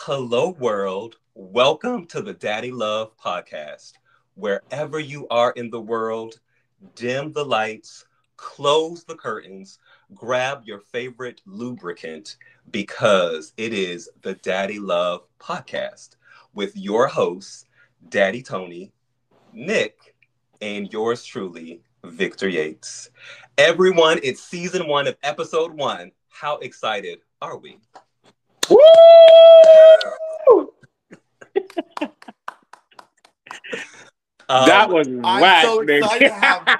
Hello, world. Welcome to the Daddy Love podcast. Wherever you are in the world, dim the lights, close the curtains, grab your favorite lubricant because it is the Daddy Love podcast with your hosts, DaddyTony, Nick, and yours truly, Victor Yates. Everyone, it's season 1 of episode 1. How excited are we? Woo! That was whack. I'm so excited to have.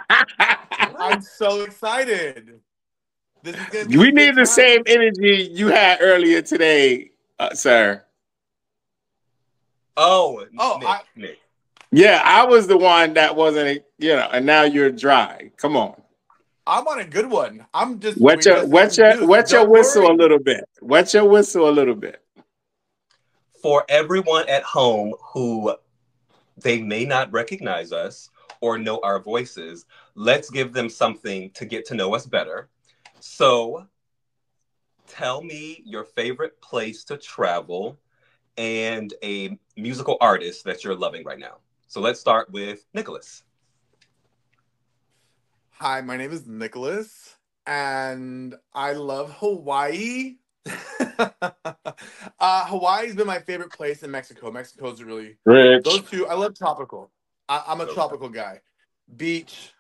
I'm so excited. This is gonna be We a good need the time. same energy you had earlier today, sir. Nick. Yeah, I was the one that wasn't, and now you're dry. Come on. I'm on a good one. I'm just Wet your whistle a little bit. Wet your whistle a little bit. For everyone at home who they may not recognize us or know our voices, let's give them something to get to know us better. So tell me your favorite place to travel and a musical artist that you're loving right now. So let's start with Nicholas. Hi, my name is Nicholas, and I love Hawaii. Hawaii's been my favorite place in Mexico. Mexico's really Rich. those two. I love tropical. I'm a tropical guy. Beach,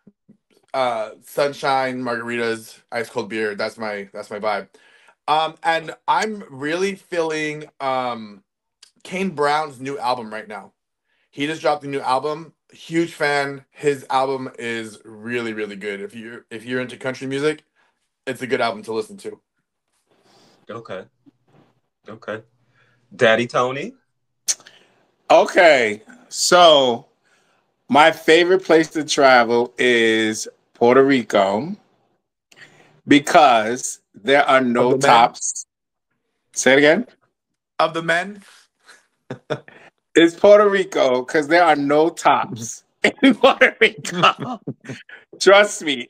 sunshine, margaritas, ice cold beer. That's my vibe. And I'm really feeling Kane Brown's new album right now. He just dropped a new album. Huge fan. His album is really, really good. If you're into country music, it's a good album to listen to. Okay. DaddyTony? Okay, so my favorite place to travel is Puerto Rico because there are no tops. Say it again. Of the men? It's Puerto Rico because there are no tops in Puerto Rico. Trust me,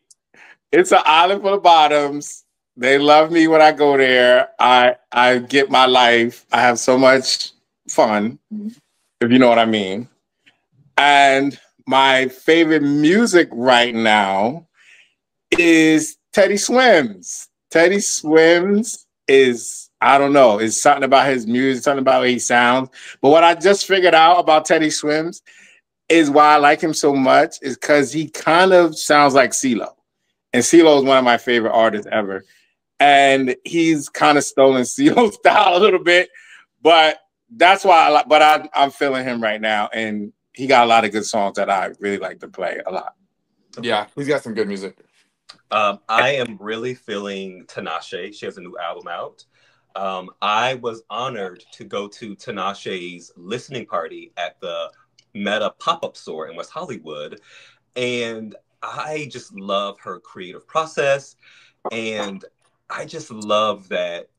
it's an island full of bottoms. They love me when I go there. I get my life. I have so much fun, if you know what I mean. And my favorite music right now is Teddy Swims. Teddy Swims is, I don't know, it's something about his music, something about how he sounds. But what I just figured out about Teddy Swims is why I like him so much is because he kind of sounds like CeeLo. And CeeLo is one of my favorite artists ever. And he's kind of stolen CeeLo's style a little bit. But that's why I'm feeling him right now. And he got a lot of good songs that I really like to play a lot. Yeah, he's got some good music. I am really feeling Tinashe. She has a new album out. I was honored to go to Tinashe's listening party at the Meta pop-up store in West Hollywood. And I just love her creative process. And I just love that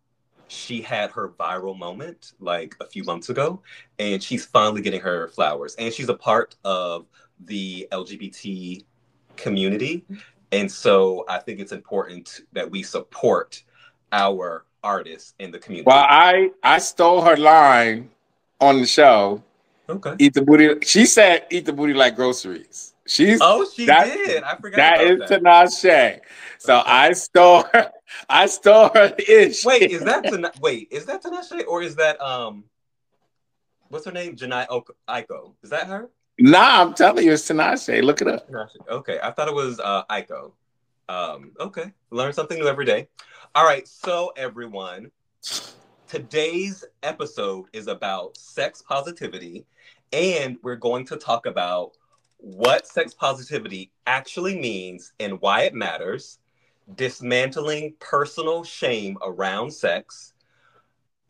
she had her viral moment like a few months ago, and she's finally getting her flowers. And she's a part of the LGBT community. And so I think it's important that we support our artists in the community. Well, I stole her line on the show. Okay. Eat the booty. She said, "Eat the booty like groceries." She did. I forgot that about that. Tinashe. So okay. I stole her ish. Wait, is that Tinashe or is that what's her name? Janae Aiko. Is that her? Nah, I'm telling you, it's Tinashe. Look it up. Okay, I thought it was Aiko. Okay, learn something new every day. All right, so everyone, today's episode is about sex positivity, and we're going to talk about what sex positivity actually means and why it matters, dismantling personal shame around sex,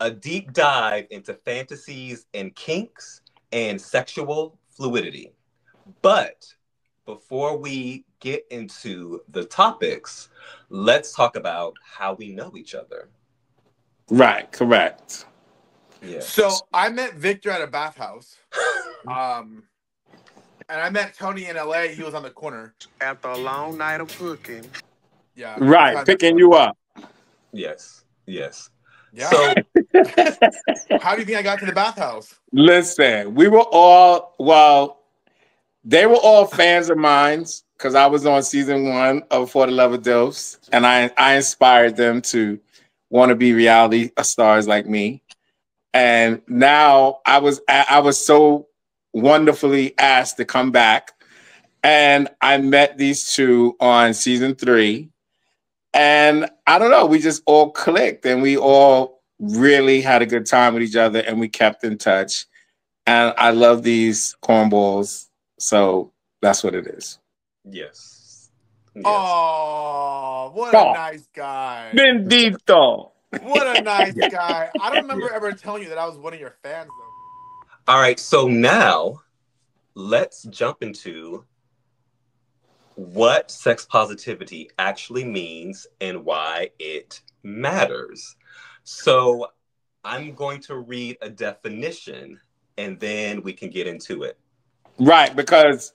a deep dive into fantasies and kinks, and sexual fluidity. But before we get into the topics, let's talk about how we know each other. Right, correct. Yeah. So I met Victor at a bathhouse. And I met Tony in LA. He was on the corner. After a long night of cooking. Yeah. Right, picking you up. Yes. Yeah. So How do you think I got to the bathhouse? Listen, they were all fans of mine because I was on season 1 of For the Love of DILFs, and I inspired them to want to be reality stars like me. And now I was so wonderfully asked to come back, and I met these two on season 3, and I don't know, we just all clicked, and we all really had a good time with each other, and we kept in touch. And I love these cornballs, so that's what it is. Yes. Oh, what a nice guy. Bendito. What a nice guy. I don't remember ever telling you that I was one of your fans, though. All right, so now let's jump into what sex positivity actually means and why it matters. So I'm going to read a definition and then we can get into it. Right, because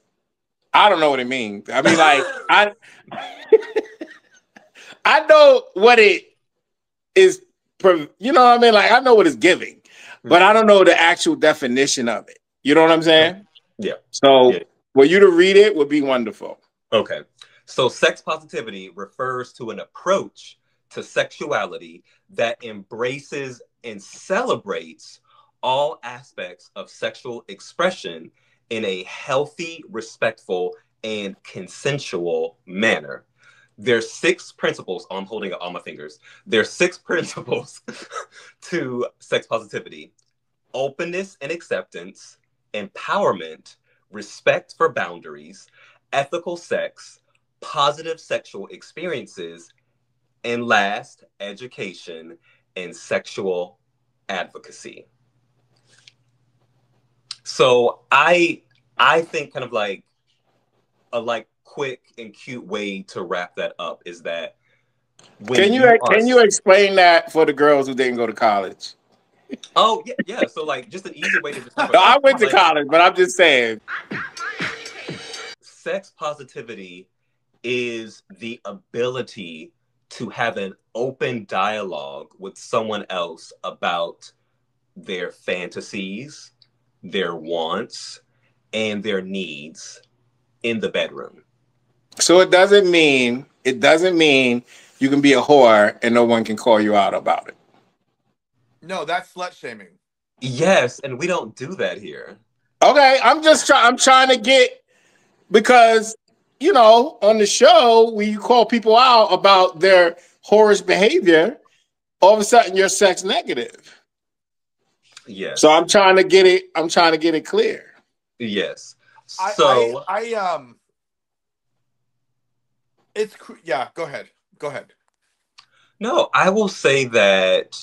I don't know what it means. I mean, like, I know what it is, you know what I mean? Like, I know what it's giving, but I don't know the actual definition of it. You know what I'm saying? Yeah. So for you to read it would be wonderful. Okay. So sex positivity refers to an approach to sexuality that embraces and celebrates all aspects of sexual expression in a healthy, respectful, and consensual manner. There's 6 principles. Oh, I'm holding up all my fingers. There's 6 principles to sex positivity: openness and acceptance, empowerment, respect for boundaries, ethical sex, positive sexual experiences, and last, education and sexual advocacy. So I think kind of like a quick and cute way to wrap that up is that can you explain that for the girls who didn't go to college? Oh yeah. So like just an easy way to describe. I went to college, but I'm just saying. Sex positivity is the ability to have an open dialogue with someone else about their fantasies, their wants, and their needs in the bedroom. So it doesn't mean you can be a whore and no one can call you out about it. No, that's slut shaming. Yes, and we don't do that here. Okay, I'm trying to get, because, you know, on the show, when you call people out about their whorish behavior, all of a sudden you're sex negative. Yes. So I'm trying to get it clear. Yes. So go ahead. No, I will say that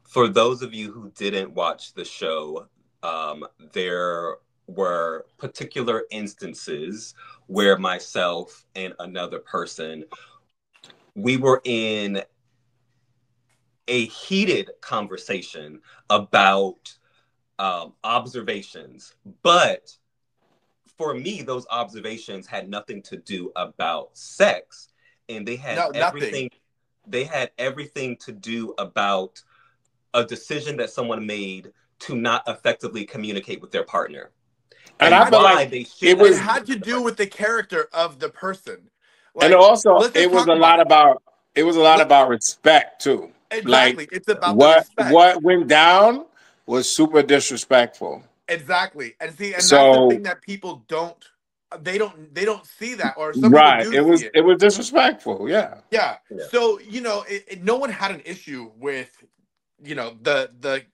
for those of you who didn't watch the show, there were particular instances where myself and another person, we were in a heated conversation about observations. But for me, those observations had nothing to do about sex. And they had everything. They had everything to do about a decision that someone made to not effectively communicate with their partner. And I feel like it had to do with the character of the person. Like, and also it was a lot about respect too. Exactly. Like, it's about what went down was super disrespectful. Exactly. And see, and that's the thing that people don't see that, or some people do see it. It was disrespectful. Yeah. So, you know, no one had an issue with, you know, the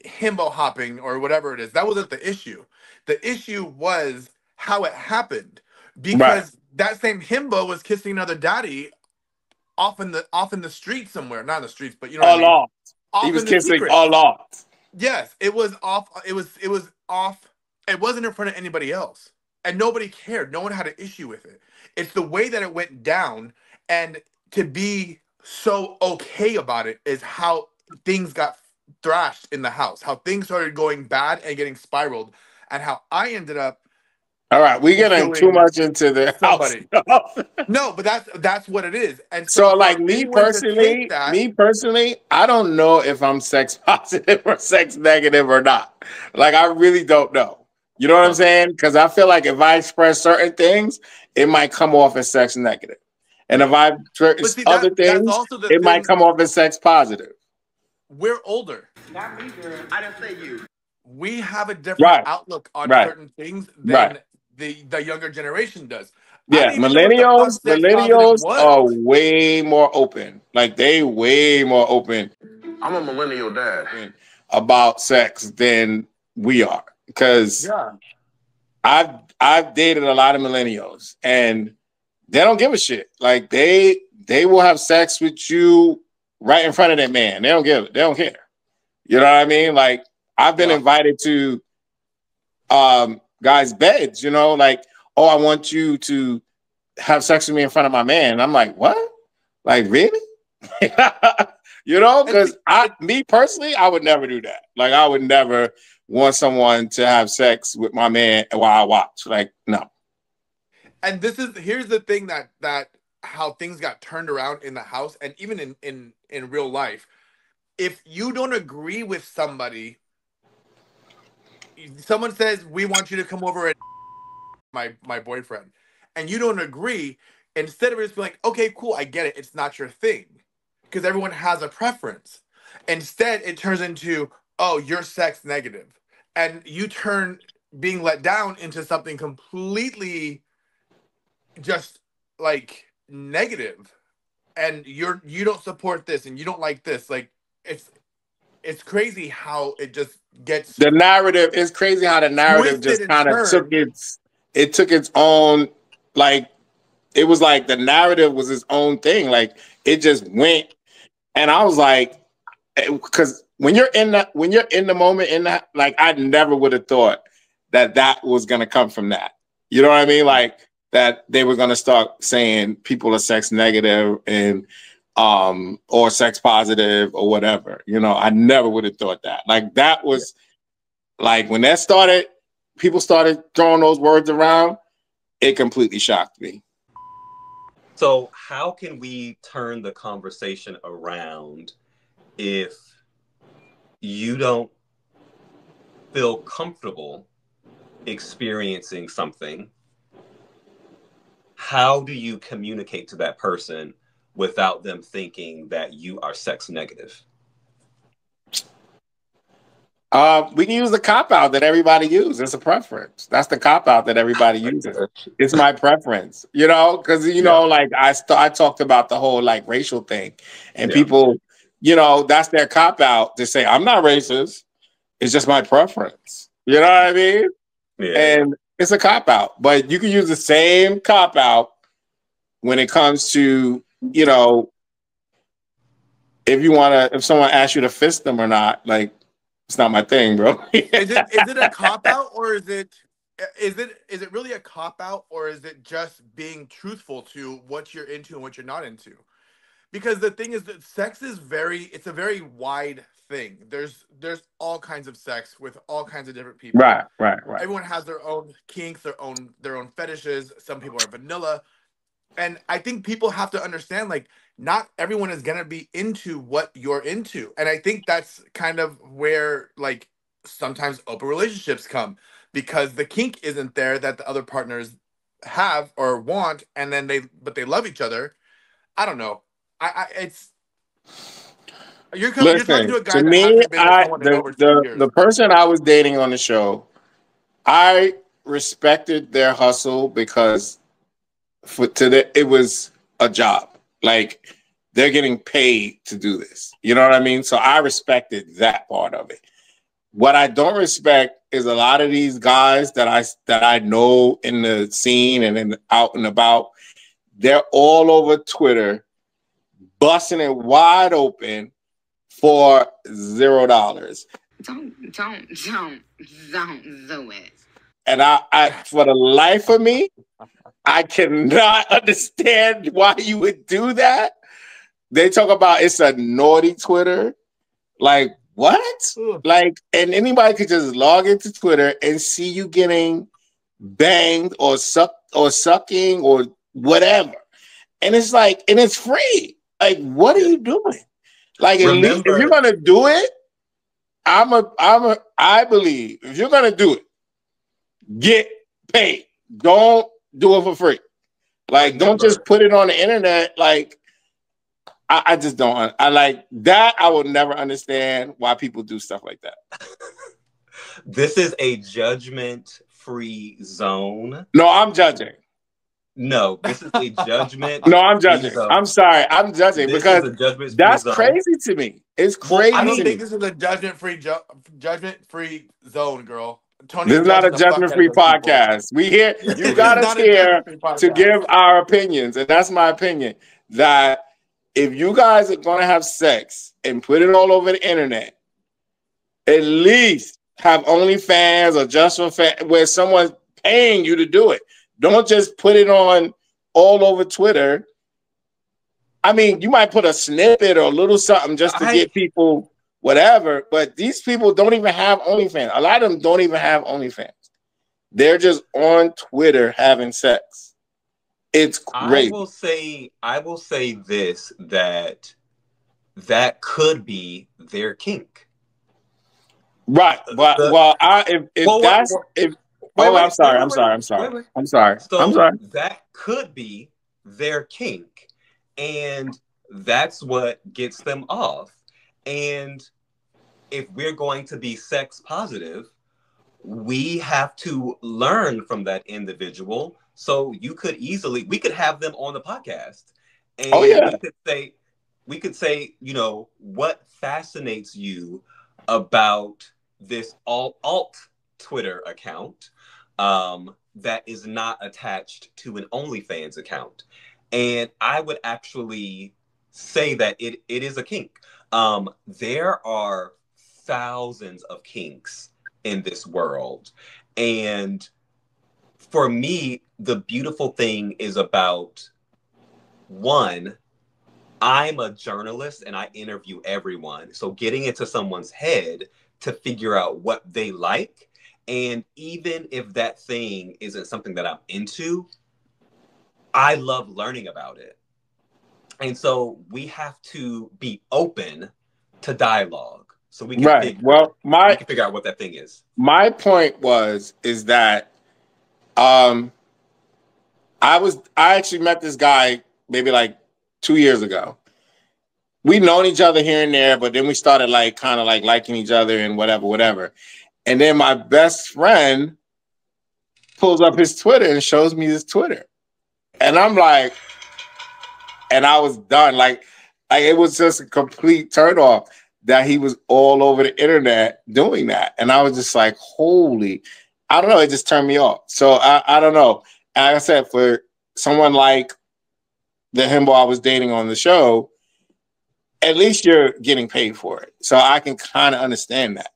himbo hopping or whatever it is. That wasn't the issue. The issue was how it happened, because that same himbo was kissing another daddy off in the street somewhere. Not in the streets, but you know what I mean? He was kissing a lot. Yes, it was off. It was off. It wasn't in front of anybody else, and nobody cared. No one had an issue with it. It's the way that it went down, and to be so okay about it is how things got thrashed in the house. How things started going bad and getting spiraled, and how I ended up All right, we're getting too much into the house stuff. No, but that's what it is. And so like me personally, I don't know if I'm sex positive or sex negative or not. Like I really don't know. You know what I'm saying? Because I feel like if I express certain things, it might come off as sex negative. And if I express other things, it might come off as sex positive. We're older. Not me, girl. I didn't say you. We have a different outlook on certain things than the younger generation does. Yeah, millennials are way more open. Like they way more open. I'm a millennial dad. About sex than we are. Because I've dated a lot of millennials and they don't give a shit. Like they will have sex with you right in front of that man. They don't care. You know what I mean? Like I've been invited to guys' beds, you know, like, oh, I want you to have sex with me in front of my man. And I'm like, what? Like, really? You know, because me personally, I would never do that. Like, I would never want someone to have sex with my man while I watch. Like, no. And here's the thing that how things got turned around in the house and even in real life. If you don't agree with somebody, someone says, we want you to come over and my boyfriend, and you don't agree, instead of just being like, okay, cool, I get it, it's not your thing, because everyone has a preference. Instead, it turns into, oh, you're sex negative. And you turn being let down into something completely just like negative. And you don't support this and you don't like this. Like it's crazy how it just gets the narrative. It's crazy how the narrative just kind of took its own, like, it was like the narrative was its own thing. Like it just went. And I was like, because when you're in the moment in that, like I never would have thought that was going to come from that. You know what I mean? Like that they were going to start saying people are sex negative and or sex positive or whatever. You know, I never would have thought that. Like that was like when that started, people started throwing those words around, it completely shocked me. So how can we turn the conversation around if you don't feel comfortable experiencing something? How do you communicate to that person without them thinking that you are sex negative? We can use the cop-out that everybody uses. It's a preference. That's the cop-out that everybody uses. It's my preference, you know, because, you know, like I talked about the whole like racial thing and people, you know, that's their cop-out to say, I'm not racist. It's just my preference. You know what I mean? Yeah. And it's a cop-out, but you can use the same cop-out when it comes to, you know, if someone asks you to fist them or not, like, it's not my thing, bro. Is it a cop-out or is it really a cop-out, or is it just being truthful to what you're into and what you're not into? Because the thing is that sex is it's a very wide thing. There's all kinds of sex with all kinds of different people. Right. Everyone has their own kinks, their own fetishes. Some people are vanilla. And I think people have to understand, like, not everyone is going to be into what you're into. And I think that's kind of where, like, sometimes open relationships come, because the kink isn't there that the other partners have or want, and then they love each other. I don't know. You're talking to a guy to that me, hasn't been with someone in over 2 years. The person I was dating on the show, I respected their hustle because it was a job. Like, they're getting paid to do this. You know what I mean? So I respected that part of it. What I don't respect is a lot of these guys that I know in the scene and out and about. They're all over Twitter, busting it wide open for $0. Don't do it. And I for the life of me, I cannot understand why you would do that. They talk about it's a naughty Twitter. Like, what? Like, and anybody could just log into Twitter and see you getting banged or sucking or whatever. And it's like, and it's free. Like, what are you doing? Like, at least if you're gonna do it, I believe if you're gonna do it, get paid. Don't do it for free. Like, don't just put it on the internet. Like, I just don't. I like that. I will never understand why people do stuff like that. This is a judgment-free zone. No, I'm judging. No, this is a judgment. No, I'm judging. I'm sorry, I'm judging because that's crazy to me. It's crazy. I don't think this is a judgment-free zone, girl. Tony, this is not a judgment-free podcast. We here. You got us here to give our opinions, and that's my opinion. That if you guys are gonna have sex and put it all over the internet, at least have OnlyFans or just for fans where someone's paying you to do it. Don't just put it on all over Twitter. I mean, you might put a snippet or a little something just to get people whatever, but these people don't even have OnlyFans. A lot of them don't even have OnlyFans. They're just on Twitter having sex. It's great. I will say this, that could be their kink. Right. But I'm sorry. That could be their kink, and that's what gets them off. And if we're going to be sex positive, we have to learn from that individual. So we could have them on the podcast, and we could say, you know, what fascinates you about this alt Twitter account that is not attached to an OnlyFans account. And I would actually say that it is a kink. There are thousands of kinks in this world. And for me, the beautiful thing is about, one, I'm a journalist and I interview everyone. So getting into someone's head to figure out what they like, and even if that thing isn't something that I'm into, I love learning about it. And so we have to be open to dialogue, so we can figure out what that thing is. My point is that I actually met this guy maybe like 2 years ago. We've known each other here and there, but then we started like kind of like liking each other and whatever. And then my best friend pulls up his Twitter and shows me his Twitter. And I'm like, and I was done. Like it was just a complete turnoff that he was all over the internet doing that. And I was just like, holy, I don't know. It just turned me off. So I don't know. And like I said, for someone like the himbo I was dating on the show, at least you're getting paid for it. So I can kind of understand that.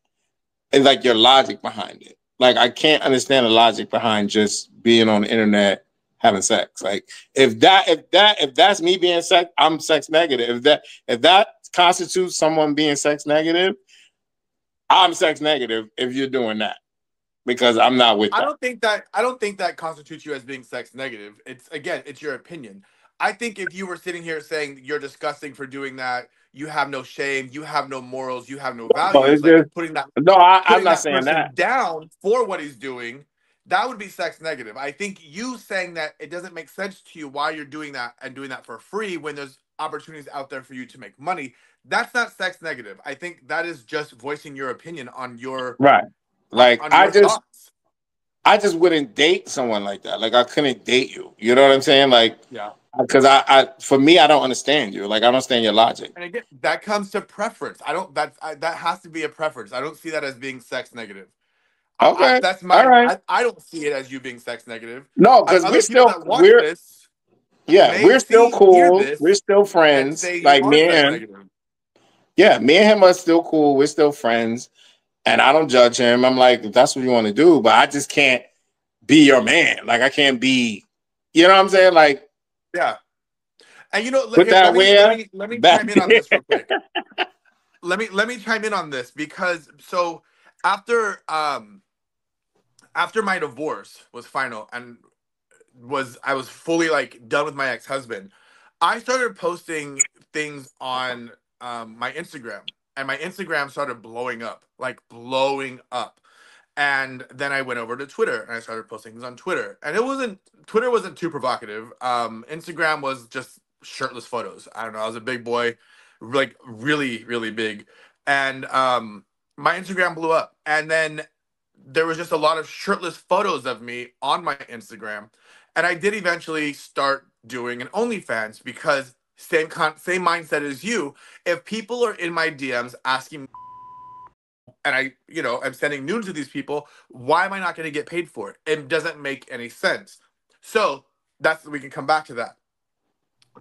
And like your logic behind it. Like I can't understand the logic behind just being on the internet having sex. Like if that's me being sex, I'm sex negative. If that constitutes someone being sex negative, I'm sex negative if you're doing that. Because I'm not with that. I don't think that constitutes you as being sex negative. It's your opinion. I think if you were sitting here saying you're disgusting for doing that, you have no shame, you have no morals, you have no values, I'm not saying that down for what he's doing, that would be sex negative. I think you saying that it doesn't make sense to you why you're doing that and doing that for free when there's opportunities out there for you to make money, that's not sex negative. I think that is just voicing your opinion on your Like I just wouldn't date someone like that. Like I couldn't date you. You know what I'm saying? Like because for me, I don't understand you. Like I don't understand your logic. And again, that comes to preference. That has to be a preference. I don't see that as being sex negative. Okay, that's my. All right. I don't see it as you being sex negative. No, because we're still cool. We're still friends. Like me and him. Yeah, me and him are still cool. We're still friends, and I don't judge him. I'm like, if that's what you want to do, but I just can't be your man. Like I can't be. You know what I'm saying? Like. Yeah, and you know, let me chime in on this real quick. let me chime in on this because so after after my divorce was final and I was fully like done with my ex-husband, I started posting things on my Instagram, and my Instagram started blowing up, like blowing up. And then I went over to Twitter and I started posting things on Twitter. And Twitter wasn't too provocative. Instagram was just shirtless photos. I don't know. I was a big boy, like really, really big. And my Instagram blew up. And then there was just a lot of shirtless photos of me on my Instagram. And I did eventually start doing an OnlyFans because same mindset as you. If people are in my DMs asking, and I'm sending nudes to these people, why am I not going to get paid for it? It doesn't make any sense. So we can come back to that.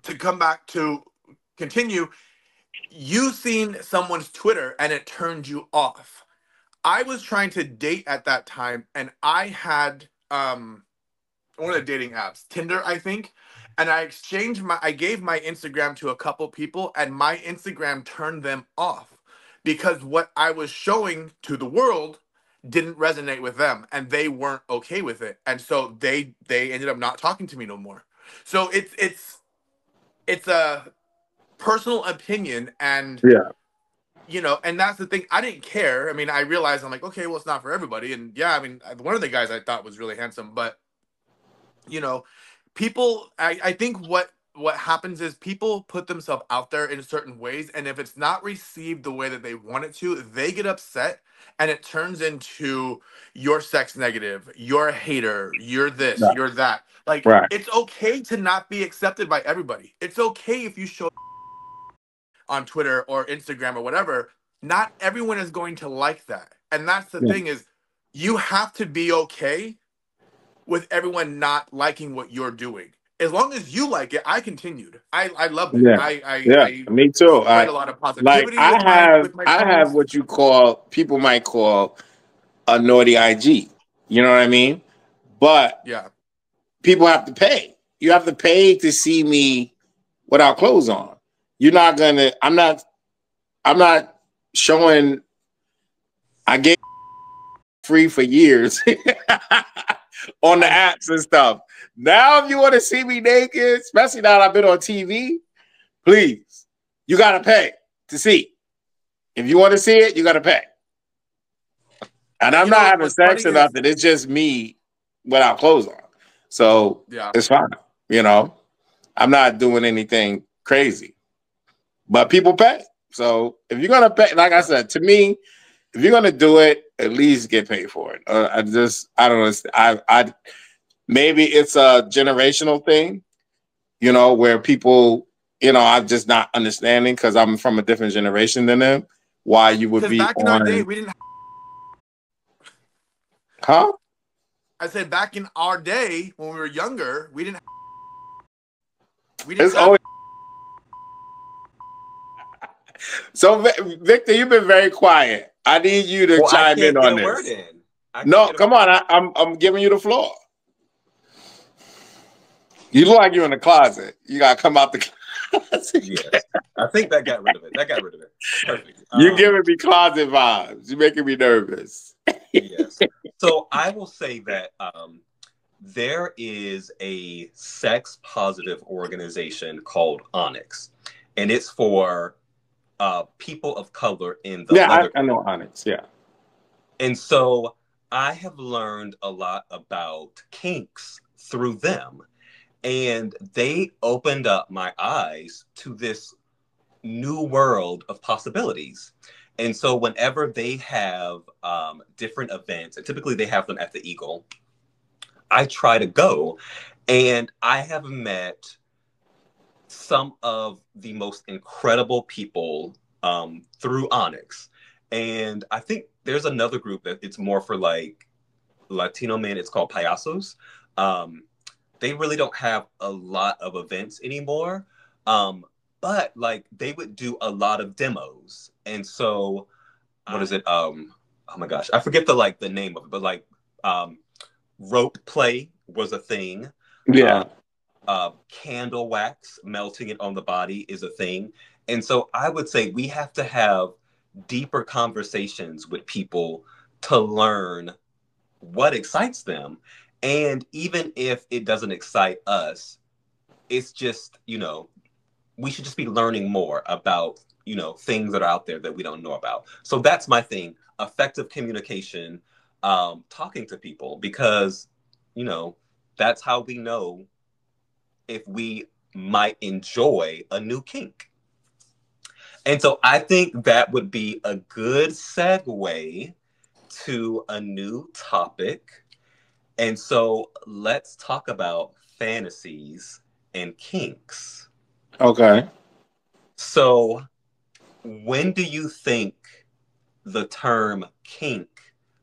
To come back to continue, you seen someone's Twitter and it turned you off. I was trying to date at that time, and I had one of the dating apps, Tinder, I think, and I gave my Instagram to a couple people, and my Instagram turned them off because what I was showing to the world didn't resonate with them, and they weren't okay with it, and so they ended up not talking to me no more. So it's a personal opinion, and and that's the thing. I didn't care. I mean, I realized I'm like, okay, well, it's not for everybody. And yeah, I mean, one of the guys I thought was really handsome, but people, I think what happens is people put themselves out there in certain ways, and if it's not received the way that they want it to, they get upset, and it turns into you're sex negative, you're a hater, you're this, you're that. Like, it's okay to not be accepted by everybody. It's okay if you show on Twitter or Instagram or whatever. Not everyone is going to like that. And that's the thing is, you have to be okay with everyone not liking what you're doing. As long as you like it, I continued. I loved it. I me too. spread a lot of positivity with my I have what people might call a naughty IG. You know what I mean? But people have to pay. You have to pay to see me without clothes on. You're not gonna. I'm not showing. I gave free for years on the apps and stuff. Now, if you want to see me naked, especially now that I've been on TV, please, you gotta pay to see. If you want to see it, you gotta pay. And I'm not having sex or nothing. It's just me without clothes on. So it's fine. I'm not doing anything crazy. But people pay. So if you're gonna pay, like I said, to me, if you're gonna do it, at least get paid for it. I don't understand. Maybe it's a generational thing, where people, I'm just not understanding because I'm from a different generation than them. Why you would be back in our day, we didn't. Huh? I said back in our day when we were younger, we didn't. It's always. So, Victor, you've been very quiet. I need you to chime in on this. No, come on. I'm giving you the floor. You look like you're in the closet. You got to come out the closet. Yes. I think that got rid of it. Perfect. You're giving me closet vibes. You're making me nervous. Yes. So I will say that there is a sex positive organization called S.e.x, and it's for people of color in the I know S.e.x. Yeah. And so I have learned a lot about kinks through them, and they opened up my eyes to this new world of possibilities. And so whenever they have different events, and typically they have them at the Eagle, I try to go, and I have met some of the most incredible people through S.e.x. And I think there's another group that it's more for like Latino men. It's called Payasos. They really don't have a lot of events anymore. But like they would do a lot of demos. And so what is it? Oh my gosh, I forget the name of it, but like rope play was a thing. Yeah. Candle wax, melting it on the body is a thing. And so I would say we have to have deeper conversations with people to learn what excites them. And even if it doesn't excite us, it's just, we should just be learning more about, things that are out there that we don't know about. So that's my thing. Effective communication, talking to people, because, that's how we know if we might enjoy a new kink. And so I think that would be a good segue to a new topic. And so let's talk about fantasies and kinks. Okay. So when do you think the term kink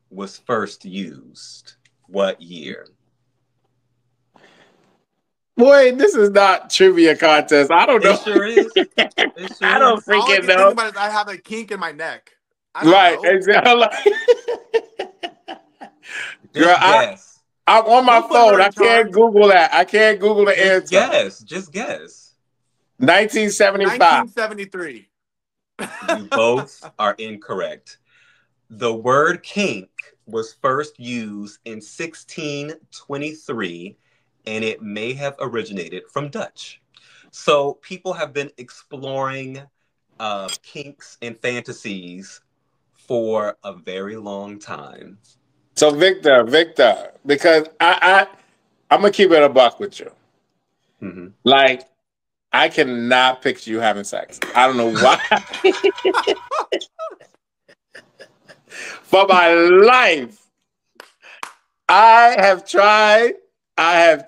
was first used? What year? Boy, this is not trivia contest. I don't know. It sure is. I don't All I freaking can know. think about is I have a kink in my neck. I don't Right, know. exactly. Girl, Guess. I'm on my Don't put phone. her I in can't charge. Google that. I can't Google the answer. Just guess. 1975. 1973. You both are incorrect. The word kink was first used in 1623, and it may have originated from Dutch. So people have been exploring kinks and fantasies for a very long time. So Victor, because I'm gonna keep it a buck with you. Mm-hmm. Like, I cannot picture you having sex. I don't know why. For my life, I have tried. I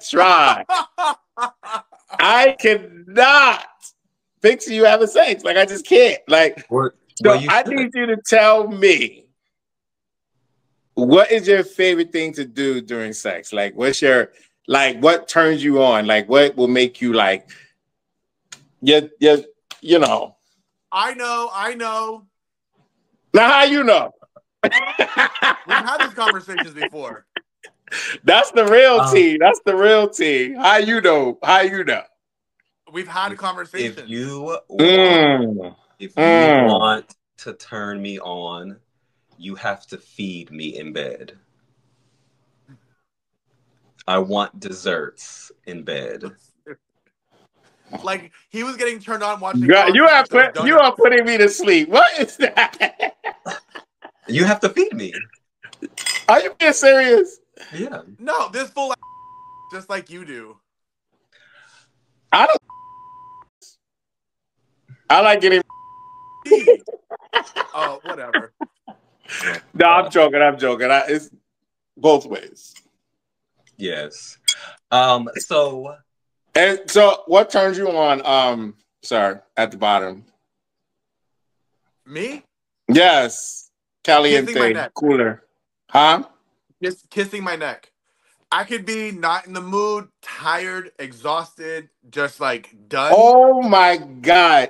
cannot picture you having sex. Like, I just can't. Like, Well, so you I should. need you to tell me, what is your favorite thing to do during sex? Like, what turns you on? Like, what will make you like, you know. I know. Now, how you know? We've had these conversations before. That's the real tea. That's the real tea. How you know? We've had conversations. If you want to turn me on, you have to feed me in bed. I want desserts in bed. Like, he was getting turned on watching. God, you are putting me to sleep. What is that? You have to feed me. Are you being serious? Yeah. No, this fool just like you do. I like getting. Oh, whatever. No, I'm joking. It's both ways. Yes. So what turns you on? Sorry, at the bottom. Me? Yes. Caliente. Cooler. Huh? Just kissing my neck. I could be not in the mood, tired, exhausted, just like done. Oh my God.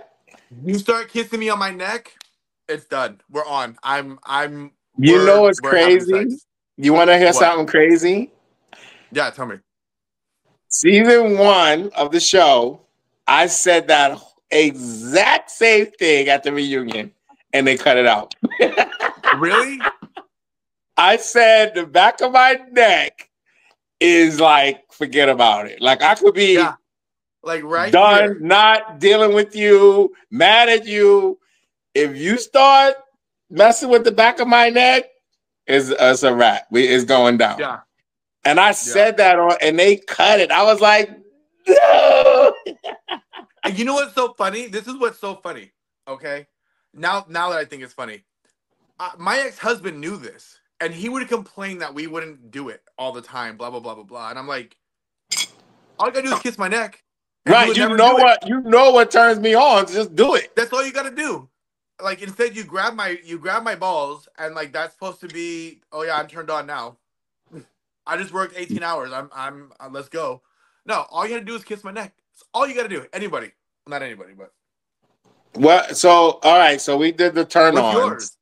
You start kissing me on my neck, it's done. We're on. You know what's crazy? You want to hear something crazy? Yeah, tell me. Season 1 of the show, I said that exact same thing at the reunion, and they cut it out. Really? I said the back of my neck is like, forget about it. Like, I could be like right done, here. Not dealing with you, mad at you. If you start messing with the back of my neck, it's a wrap. It's going down. Yeah. And I said that and they cut it. I was like, no. And you know what's so funny? This is what's so funny. Okay. Now that I think it's funny, my ex-husband knew this, and he would complain that we wouldn't do it all the time. Blah blah blah blah blah. And I'm like, all you gotta do is kiss my neck. Right. You know what turns me on. Just do it. That's all you gotta do. Like, instead you grab my balls, and like that's supposed to be, oh yeah, I'm turned on now. I just worked 18 hours. I'm let's go. No, all you gotta do is kiss my neck. That's all you gotta do. Anybody. Not anybody, but. What? So, all right. So we did the turn on. What's yours?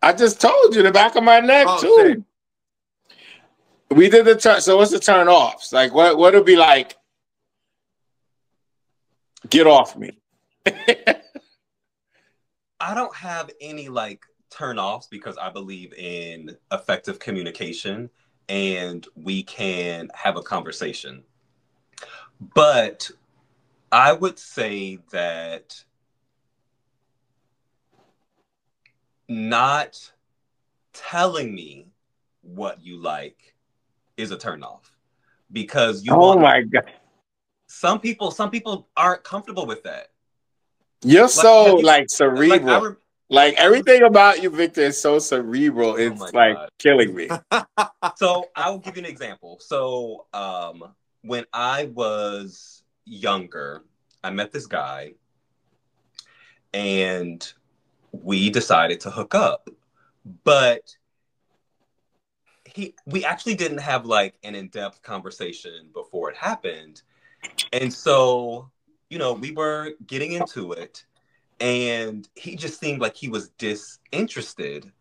I just told you the back of my neck too. Same. We did the turn. So what's the turn offs? Like, what would be like? Get off me. I don't have any like turn-offs because I believe in effective communication and we can have a conversation. But I would say that not telling me what you like is a turn-off because you Oh want. my God. Some people aren't comfortable with that. You're so like cerebral. Like everything about you, Victor, is so cerebral. It's like God. killing me. So I will give you an example. So when I was younger, I met this guy and we decided to hook up. But we actually didn't have like an in-depth conversation before it happened. And so, we were getting into it and he just seemed like he was disinterested.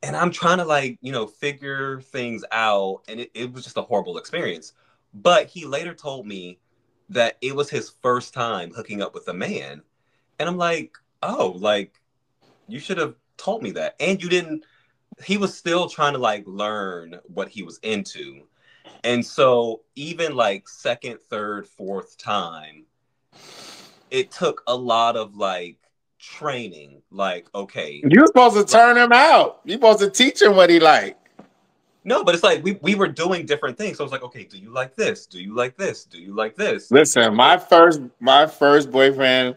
And I'm trying to figure things out. And it was just a horrible experience. But he later told me that it was his first time hooking up with a man. And I'm like, oh, you should have told me that. And you didn't. He was still trying to learn what he was into. And so even second, third, fourth time, it took a lot of training. Okay. You're supposed to turn him out. You're supposed to teach him what he like. No, but it's we were doing different things. So it's okay, do you like this? Do you like this? Do you like this? Listen, my first boyfriend,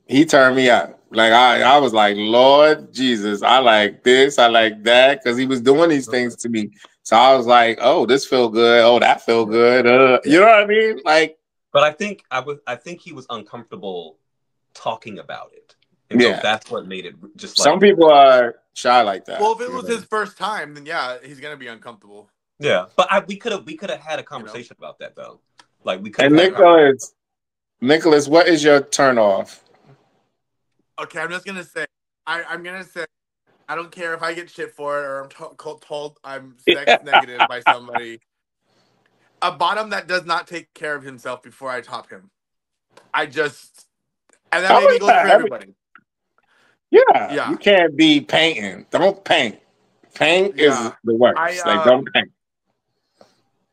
he turned me out. I was like, Lord Jesus, I like this, I like that, because he was doing these things to me. So I was like, oh, this feel good. Oh, that feel good. You know what I mean? But I think he was uncomfortable talking about it. And so that's what made it just some people are shy like that. Well, if it was his first time, then yeah, he's gonna be uncomfortable. Yeah, but we could have had a conversation about that though. We could. And Nicholas, what is your turn off? Okay, I'm just gonna say, I'm gonna say, I don't care if I get shit for it or I'm told I'm sex negative by somebody. A bottom that does not take care of himself before I top him. And that maybe goes for everybody. Yeah, you can't be painting. Don't paint. Paint is the worst. Don't paint.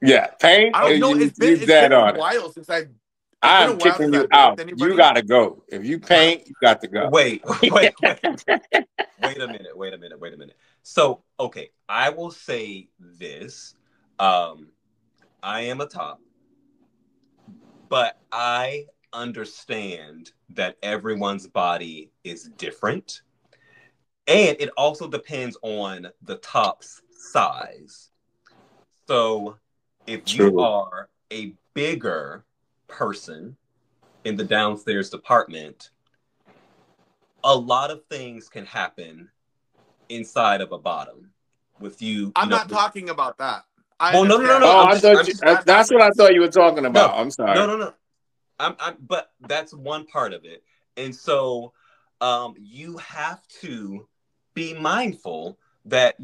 Yeah, paint. I don't know. It's been a while since I'm kicking you out. You gotta go. If you paint, you got to go. Wait a minute. So, okay, I will say this. I am a top, but I understand that everyone's body is different. And it also depends on the top's size. So if you are a bigger person in the downstairs department, a lot of things can happen inside of a bottom with you. I'm not talking about that. No. Oh, that's what I thought you were talking about. No, I'm sorry. No. But that's one part of it. And so you have to be mindful that,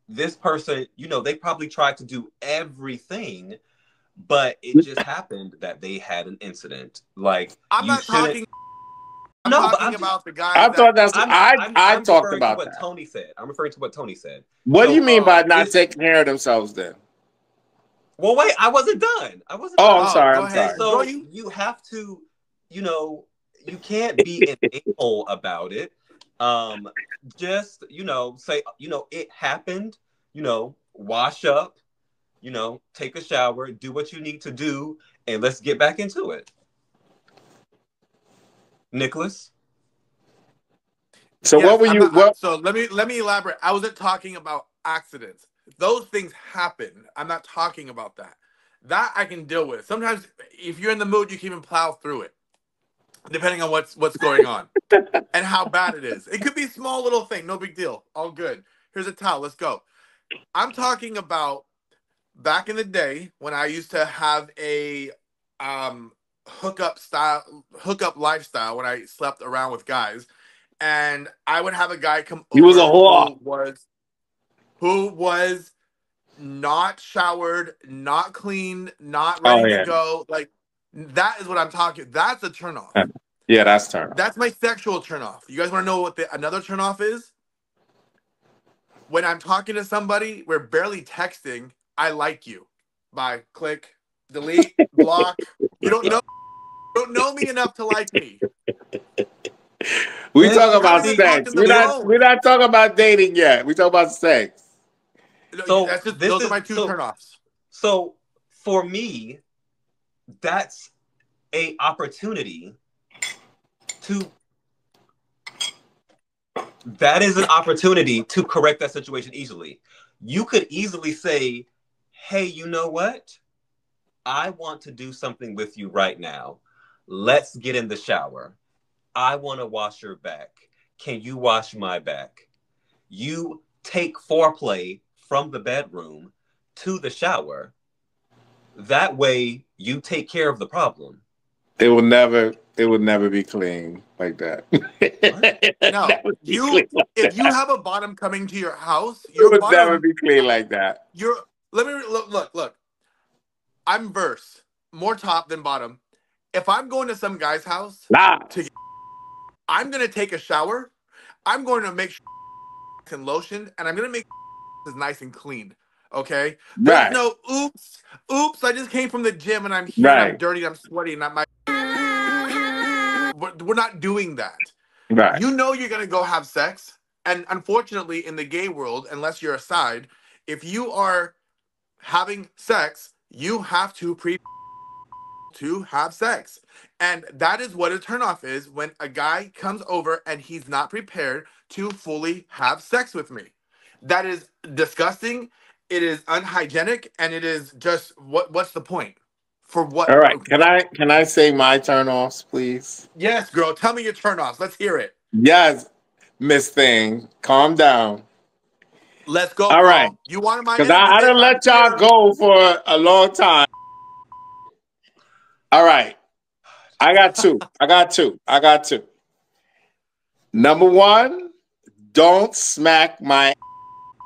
this person, they probably tried to do everything, but it just happened that they had an incident. I'm not talking. I'm talking about the guy. I thought that's. I talked about what Tony said. I'm referring to what Tony said. What do you mean by not taking care of themselves then? Well, wait, I wasn't done. I'm sorry. I'm sorry. So you have to, you can't be an a-hole about it. Just, say, it happened, wash up, take a shower, do what you need to do, and let's get back into it. Nicholas? So what were you? So let me elaborate. I wasn't talking about accidents. Those things happen. I'm not talking about that. That I can deal with. Sometimes if you're in the mood, you can even plow through it, depending on what's going on and how bad it is. It could be a small little thing, no big deal, all good. Here's a towel, let's go. I'm talking about back in the day when I used to have a hookup lifestyle when I slept around with guys, and I would have a guy come over. He was a whore. Who was not showered, not clean, not ready to go. That is what I'm talking. That's a turnoff. Yeah, that's turnoff. That's my sexual turnoff. You guys want to know what another turnoff is? when I'm talking to somebody, we're barely texting. I like you. Bye. Click. Delete. Block. You don't know me enough to like me. We talk about See, sex. We're not talking about dating yet. We talk about sex. So that's just, those are my two turnoffs. So for me, that's a opportunity to. That is an opportunity to correct that situation easily. You could easily say, "Hey, you know what? I want to do something with you right now. Let's get in the shower. I want to wash your back. Can you wash my back?" You take foreplay from the bedroom to the shower. That way you take care of the problem. It will never be clean like that. No, if you have a bottom coming to your house, it would never be clean like that. Look. I'm verse, more top than bottom. If I'm going to some guy's house, I'm gonna take a shower. I'm going to make sure and lotion, and I'm gonna make is nice and clean. Okay, there's no oops. I just came from the gym and I'm here. And I'm dirty. I'm sweaty. And we're not doing that. Right. You know you're gonna go have sex, and unfortunately, in the gay world, unless you're a side, if you are having sex, you have to to have sex. And that is what a turnoff is, when a guy comes over and he's not prepared to fully have sex with me. That is disgusting. It is unhygienic, and it is just what's the point? For what? All right. Can I say my turnoffs, please? Yes, girl. Tell me your turnoffs. Let's hear it. Yes, Miss Thing. Calm down. Let's go. All right. You wanted my because I done let y'all go for a long time. All right. I got two. Number one, don't smack my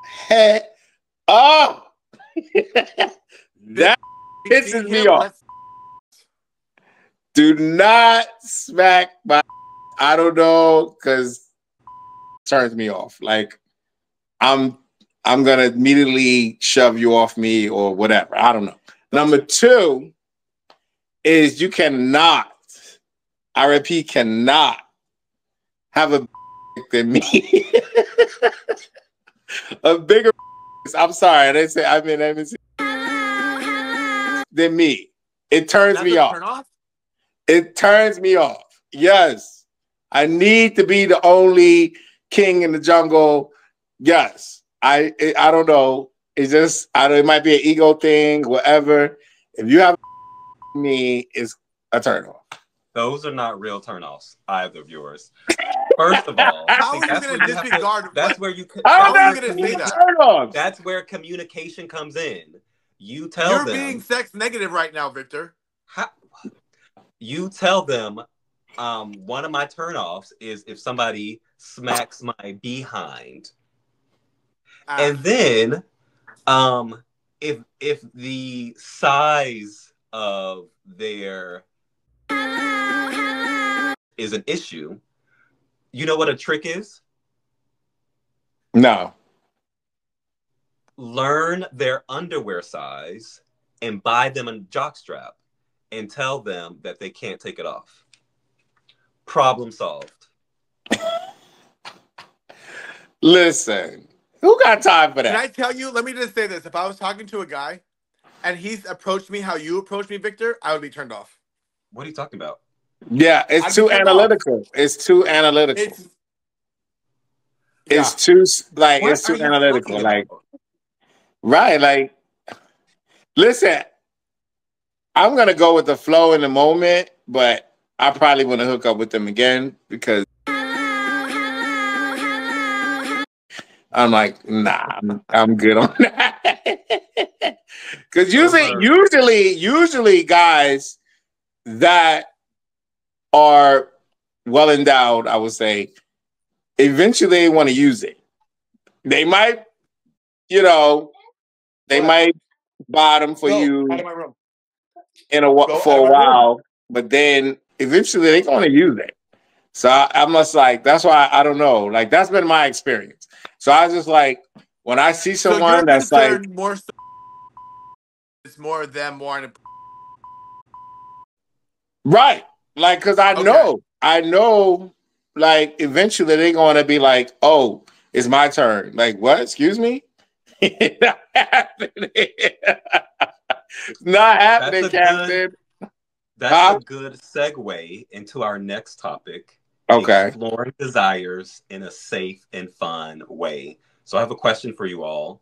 head. Oh, that pisses me off. Do not smack my. I don't know, because it turns me off. Like I'm gonna immediately shove you off me or whatever. I don't know. Number two is you cannot. I repeat, cannot have a than me. A bigger. I'm sorry. They say I mean than me. It turns me off. Turn off? It turns me off. Yes. I need to be the only king in the jungle. Yes. I don't know. It's just it might be an ego thing, whatever. If you have me, it's a turn off. Those are not real turnoffs, either viewers. First of all, how are you going to disregard? That's where you. How are you going to say that? That's where communication comes in. You tell them. You're being sex negative right now, Victor. You tell them. One of my turnoffs is if somebody smacks my behind, and then, if the size of their is an issue, you know what a trick is? No. Learn their underwear size and buy them a jockstrap and tell them that they can't take it off. Problem solved. Listen, who got time for that? Can I tell you? Let me just say this. If I was talking to a guy and he's approached me how you approached me, Victor, I would be turned off. What are you talking about? Yeah, it's too analytical. It's too analytical. It's too analytical. Like, right? Like, listen, I'm gonna go with the flow in the moment, but I probably want to hook up with them again because I'm like, nah, I'm good on that. Because usually guys that are well endowed, I would say, eventually they want to use it. They might, might bottom for you for a while, but then eventually they're going to use it. So I must like, that's why I don't know. Like, that's been my experience. So I was just like, When I see So someone you're that's like, concerned more so it's more of them wanting to. right, like, because I know, like, eventually they're going to be like, oh, it's my turn. Like, what? Excuse me? Not happening. Not happening, Captain. That's a good segue into our next topic. Okay. Exploring desires in a safe and fun way. So I have a question for you all.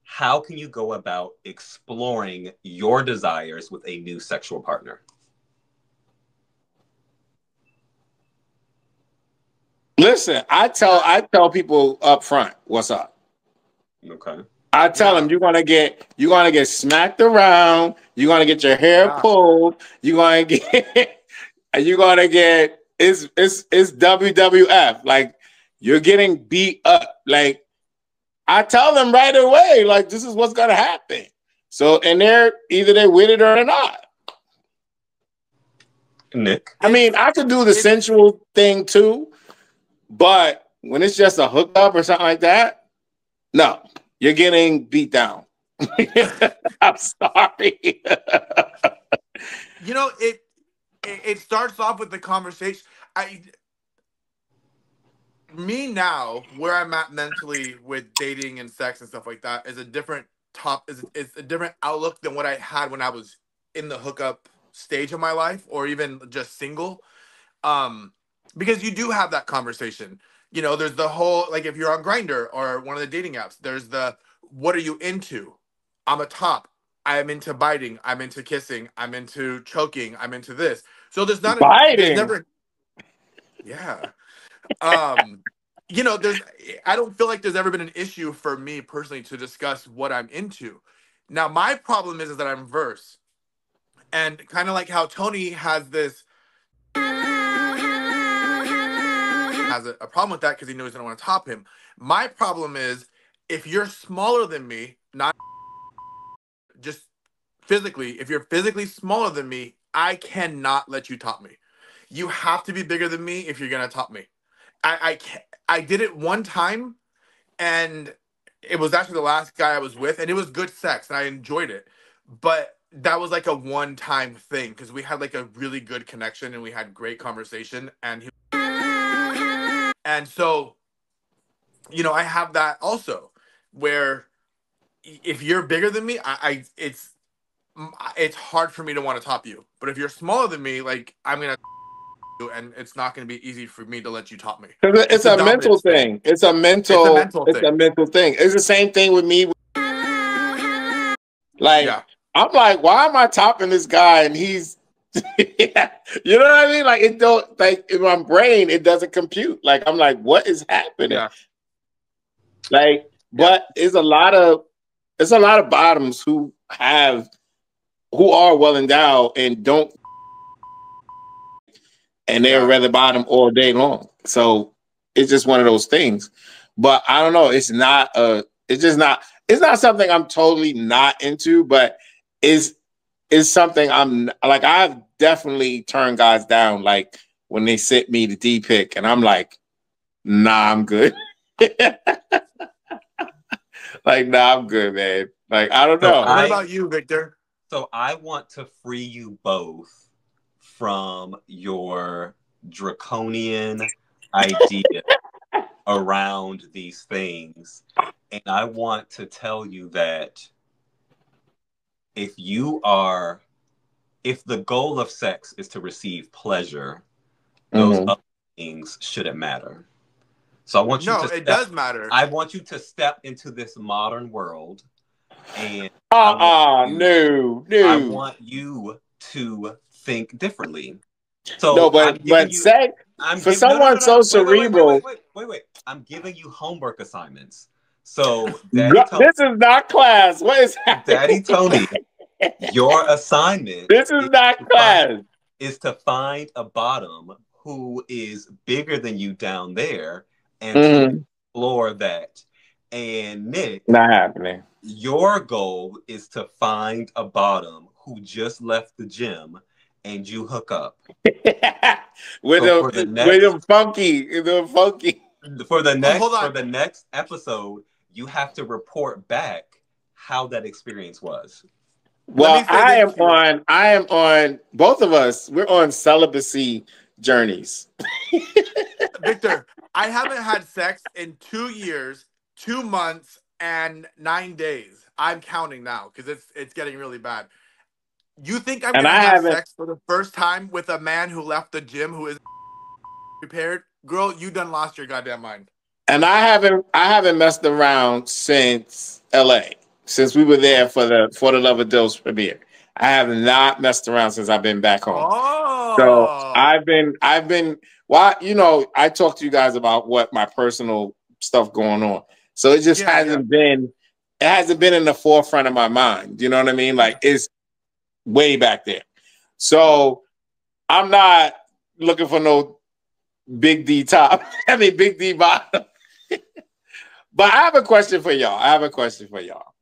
How can you go about exploring your desires with a new sexual partner? Listen, I tell people up front what's up. Okay. I tell them you're gonna get smacked around. You're gonna get your hair pulled. You're gonna get it's WWF. Like, you're getting beat up. Like, I tell them right away, like, this is what's gonna happen. So, and they're with it or they're not. Nick, I mean, I could do the sensual thing too, but when it's just a hookup or something like that, no. You're getting beat down. I'm sorry. You know, it starts off with the conversation. Me now, where I'm at mentally with dating and sex and stuff like that, is a different is a different outlook than what I had when I was in the hookup stage of my life, or even just single. Because you do have that conversation. You know, there's the whole, like, if you're on Grindr or one of the dating apps, there's the, what are you into? I'm a top. I'm into biting. I'm into kissing. I'm into choking. I'm into this. So there's not biting. There's never, yeah. You know, I don't feel like there's ever been an issue for me personally to discuss what I'm into. Now, my problem is that I'm verse, and kind of like how Tony has this. Has a problem with that because he knows I don't want to top him. My problem is, if you're smaller than me, not just physically, if you're physically smaller than me, I cannot let you top me. You have to be bigger than me if you're gonna top me. I did it one time, and it was actually the last guy I was with, and it was good sex and I enjoyed it, but that was like a one-time thing because we had like a really good connection and we had great conversation, and so, you know, I have that also, where if you're bigger than me, it's hard for me to want to top you. But if you're smaller than me, like, I'm gonna, and it's not gonna be easy for me to let you top me. It's a mental thing. It's a mental thing. It's the same thing with me. Like, yeah. I'm like, why am I topping this guy and he's yeah. You know what I mean? Like, it don't, like, in my brain, it doesn't compute. Like, I'm like, what is happening? Yeah. Like, but it's a lot of bottoms who are well endowed and don't, and they'll rather bottom all day long. So it's just one of those things. But I don't know. It's not something I'm totally not into, but is something I'm like, I've definitely turned guys down, like, when they sent me the D-pic and I'm like, nah, I'm good. Like, nah, I'm good, man. Like, I don't know. What about you, Victor? So I want to free you both from your draconian idea around these things. And I want to tell you that if the goal of sex is to receive pleasure, those other things shouldn't matter. So I want you to it does matter. I want you to step into this modern world, and no. I want you to think differently. So no, but sex, for someone so cerebral. Wait. I'm giving you homework assignments. So this is not class. What is happening? DaddyTony, your assignment is not class. Is to find a bottom who is bigger than you down there and to explore that. And Nick, not happening. Your goal is to find a bottom who just left the gym and you hook up. with them funky. For the next episode, you have to report back how that experience was. Well, I am on, both of us, we're on celibacy journeys. Victor, I haven't had sex in 2 years, 2 months, and 9 days. I'm counting now because it's getting really bad. You think I'm gonna have sex for the first time with a man who left the gym who is prepared? Girl, you done lost your goddamn mind. And I haven't messed around since LA, since we were there for the Love of DILFs premiere. I have not messed around since I've been back home. Oh. So I've been well, you know, I talked to you guys about what my personal stuff going on. So it just hasn't been in the forefront of my mind. You know what I mean? Like, it's way back there. So I'm not looking for no big D top. I mean, big D bottom. But I have a question for y'all.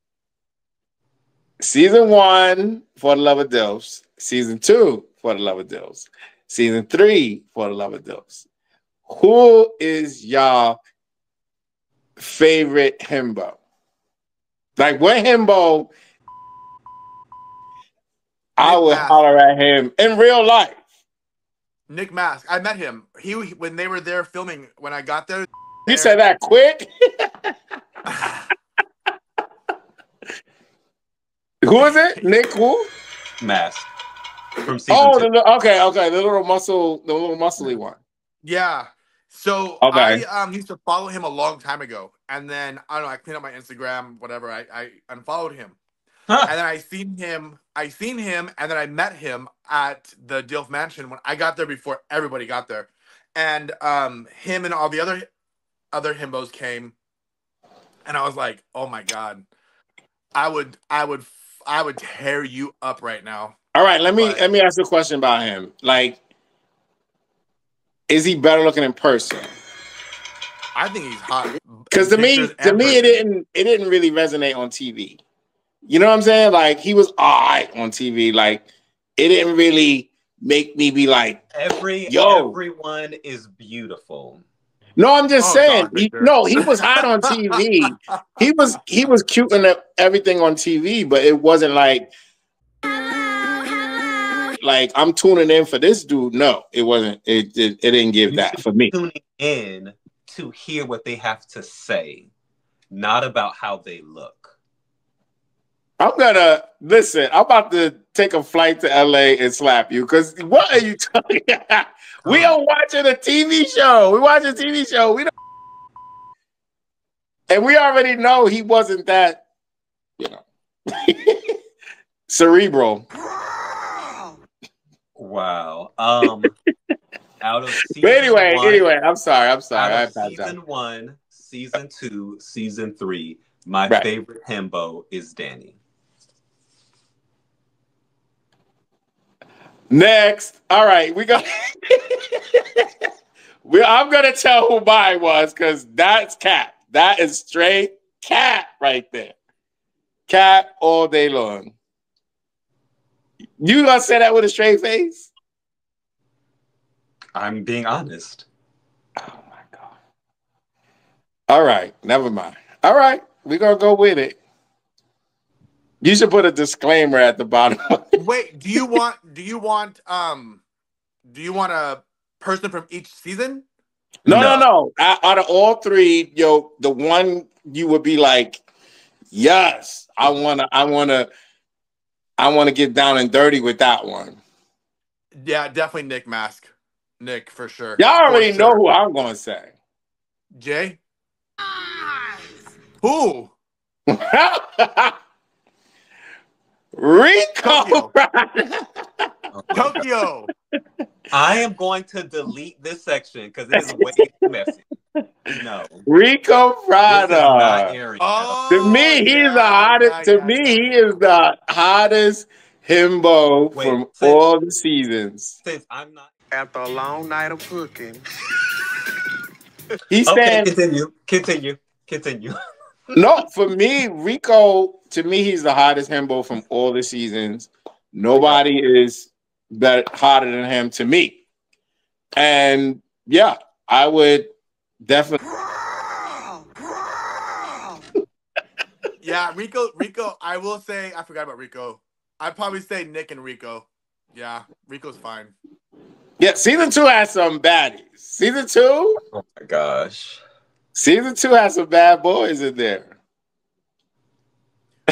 Season 1 for the Love of DILFs. Season 2 for the Love of DILFs. Season 3 for the Love of DILFs. Who is y'all favorite himbo? Like, what himbo I would holler at him in real life? Nick Mask. I met him. When they were there filming, when I got there. You said that quick? Who is it? Nick who? Mask. From season 2. Okay. The little muscly one. Yeah. So I used to follow him a long time ago. And then I don't know, I cleaned up my Instagram, whatever. I unfollowed him. Huh. And then I seen him, and then I met him at the DILF Mansion when I got there before everybody got there. And him and all the other himbos came, and I was like, oh my God. I would tear you up right now. All right, let me ask you a question about him. Like, is he better looking in person? I think he's hot. Because to me, it didn't really resonate on TV. You know what I'm saying? Like, he was all right on TV. Like, it didn't really make me be like, everyone is beautiful. No, I'm just saying. He was hot on TV. He was cute and everything on TV, but it wasn't like I'm tuning in for this dude. No, it wasn't. It didn't give that for me. Tuning in to hear what they have to say, not about how they look. I'm about to take a flight to LA and slap you, because what are you talking about? We are watching a TV show. We watch a TV show. And we already know he wasn't that, cerebral. Wow. Out of season anyway, I'm sorry. Out of season 1, season 2, season 3, my favorite himbo is Danny. Next. All right, I'm gonna tell who mine was, because that's Cap. That is straight Cap right there. Cap all day long. You gonna say that with a straight face? I'm being honest. Oh my God. All right, never mind. All right, we're gonna go with it. You should put a disclaimer at the bottom. Wait, do you want a person from each season? No. Out of all 3, the one you would be like, yes, I wanna get down and dirty with that one. Yeah, definitely Nick Mask. Nick, for sure. Y'all already know who I'm gonna say. Jay? Who? Rico. Tokyo. I am going to delete this section because it is way too messy. No. Rico Prada. To me, he is the hottest himbo from all the seasons. Since I'm not after a long night of cooking. He stands. Continue. No, for me, Rico, to me, he's the hottest himbo from all the seasons. Nobody is hotter than him to me. And yeah, I would definitely. Yeah, Rico. I will say I forgot about Rico. I'd probably say Nick and Rico. Yeah, Rico's fine. Yeah, season 2 has some baddies. Season 2? Oh my gosh. Season 2 has some bad boys in there.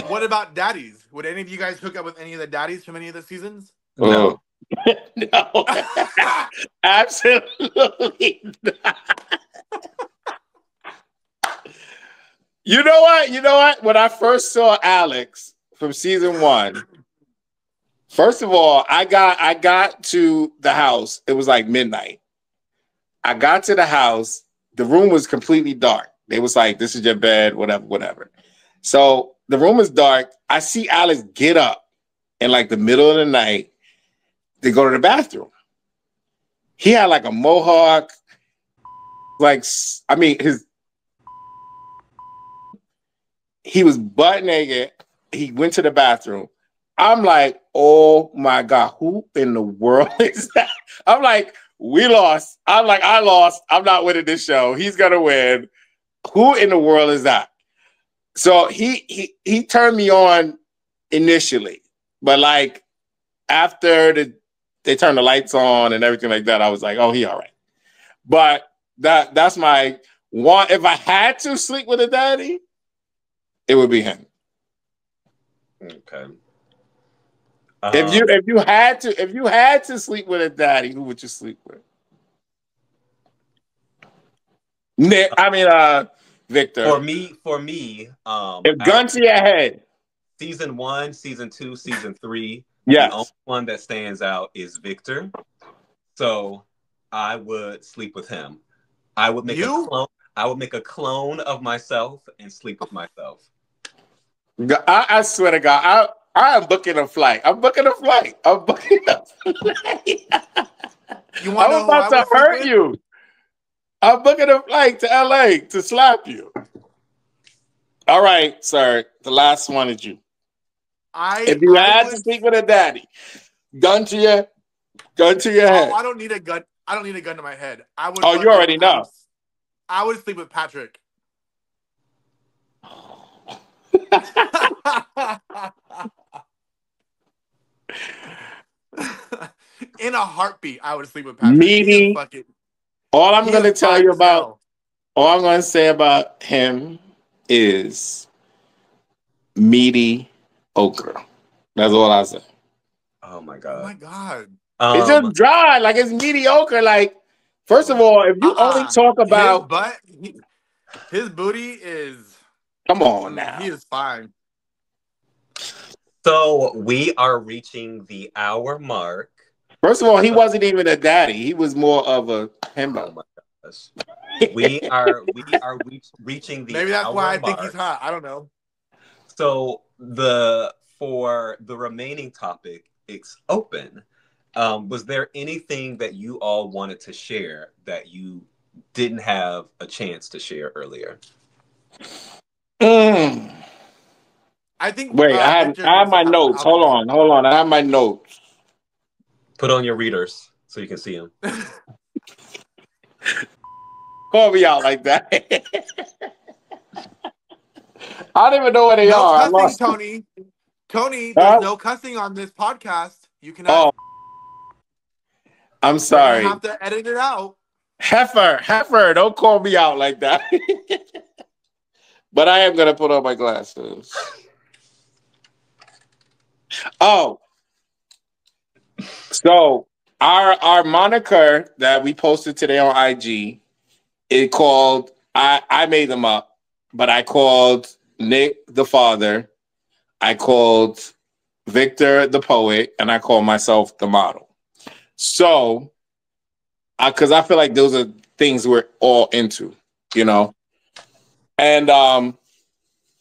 What about daddies? Would any of you guys hook up with any of the daddies from any of the seasons? No. No. Absolutely not. You know what? You know what? When I first saw Alex from season 1, first of all, I got to the house. It was like midnight. I got to the house. The room was completely dark. They was like, "This is your bed, whatever, whatever." So the room is dark. I see Alex get up in like the middle of the night to go to the bathroom. He had like a mohawk, like, I mean, he was butt naked. He went to the bathroom. I'm like, oh my God, who in the world is that? I'm like, we lost. I'm like, I lost. I'm not winning this show. He's gonna win. Who in the world is that? So he turned me on initially, but like after they turned the lights on and everything like that, I was like, oh, he all right. But that's my one. If I had to sleep with a daddy, it would be him. Okay. If you had to sleep with a daddy, who would you sleep with? Nick, Victor. For me, if gun to your head. Season 1, season 2, season 3. Yes. The only one that stands out is Victor. So I would sleep with him. I would make a clone of myself and sleep with myself. I swear to God, I am booking a flight. I'm booking a flight. I'm about to hurt you. I'm booking a flight to LA to slap you. All right, sir. The last one is you. If you had to sleep with a daddy, gun to your head. I don't need a gun. I don't need a gun to my head. I would. Oh, you already know. I would sleep with Patrick. In a heartbeat, I would sleep with Patrick. Meaty. All I'm going to tell you about, all I'm going to say about him is meaty okra. That's all I say. Oh my God. Oh my God. It's just dry. Like, it's mediocre. Like, first of all, if you only talk about his booty is. Come on now. He is fine. So we are reaching the hour mark. First of all, he wasn't even a daddy. He was more of a himbo. Oh my gosh. We are reaching the Maybe that's hour why I mark. think he's hot. I don't know. So for the remaining topic, it's open. Was there anything that you all wanted to share that you didn't have a chance to share earlier? I think. Wait, I have my notes. Hold on. I have my notes. Put on your readers so you can see them. Call me out like that. I don't even know where they are. Cussing, Tony, there's no cussing on this podcast. You cannot. Oh, I'm sorry. You have to edit it out. Heifer, don't call me out like that. But I am gonna put on my glasses. Oh, so our moniker that we posted today on IG, it called I made them up, but I called Nick the father, I called Victor the poet, and I called myself the model. So, because I feel like those are things we're all into, you know. And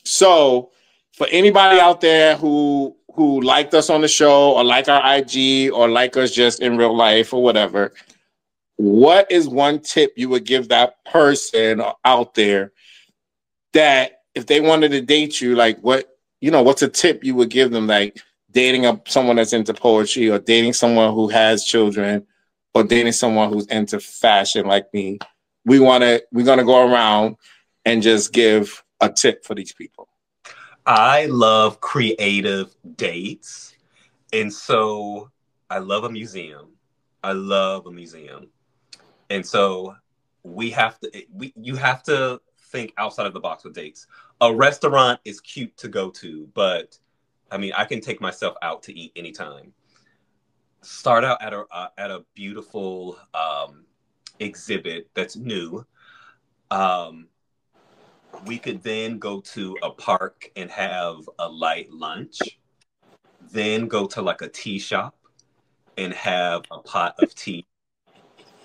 so for anybody out there who liked us on the show or like our IG or like us just in real life or whatever, what is one tip you would give that person out there that if they wanted to date you, like what's a tip you would give them, like dating someone that's into poetry or dating someone who has children or dating someone who's into fashion like me? We're gonna go around and just give a tip for these people. I love creative dates. And so I love a museum. I love a museum. And so you have to think outside of the box with dates. A restaurant is cute to go to, but I mean, I can take myself out to eat anytime. Start out at a beautiful exhibit that's new. Um, we could then go to a park and have a light lunch. Then go to like a tea shop and have a pot of tea,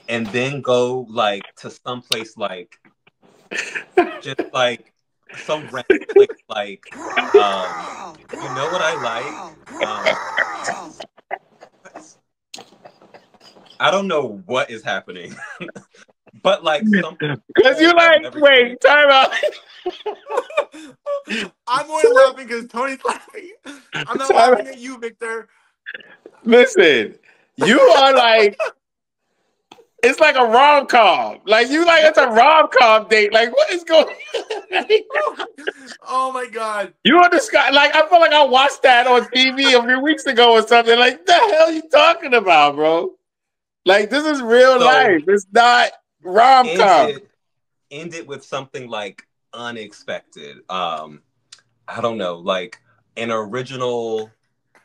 and then go like to someplace like just like some random place like you know what I I don't know what is happening. But like something because you like wait time out. I'm only laughing because Tony's laughing. I'm not laughing at you, Victor. Listen, you are like, it's like a rom-com. Like you like it's a rom-com date. Like what is going on? Oh my God. You on this guy, like I feel like I watched that on TV a few weeks ago or something. Like the hell you talking about, bro? Like this is real life. It's not rom-com. End it with something like unexpected. I don't know, like an original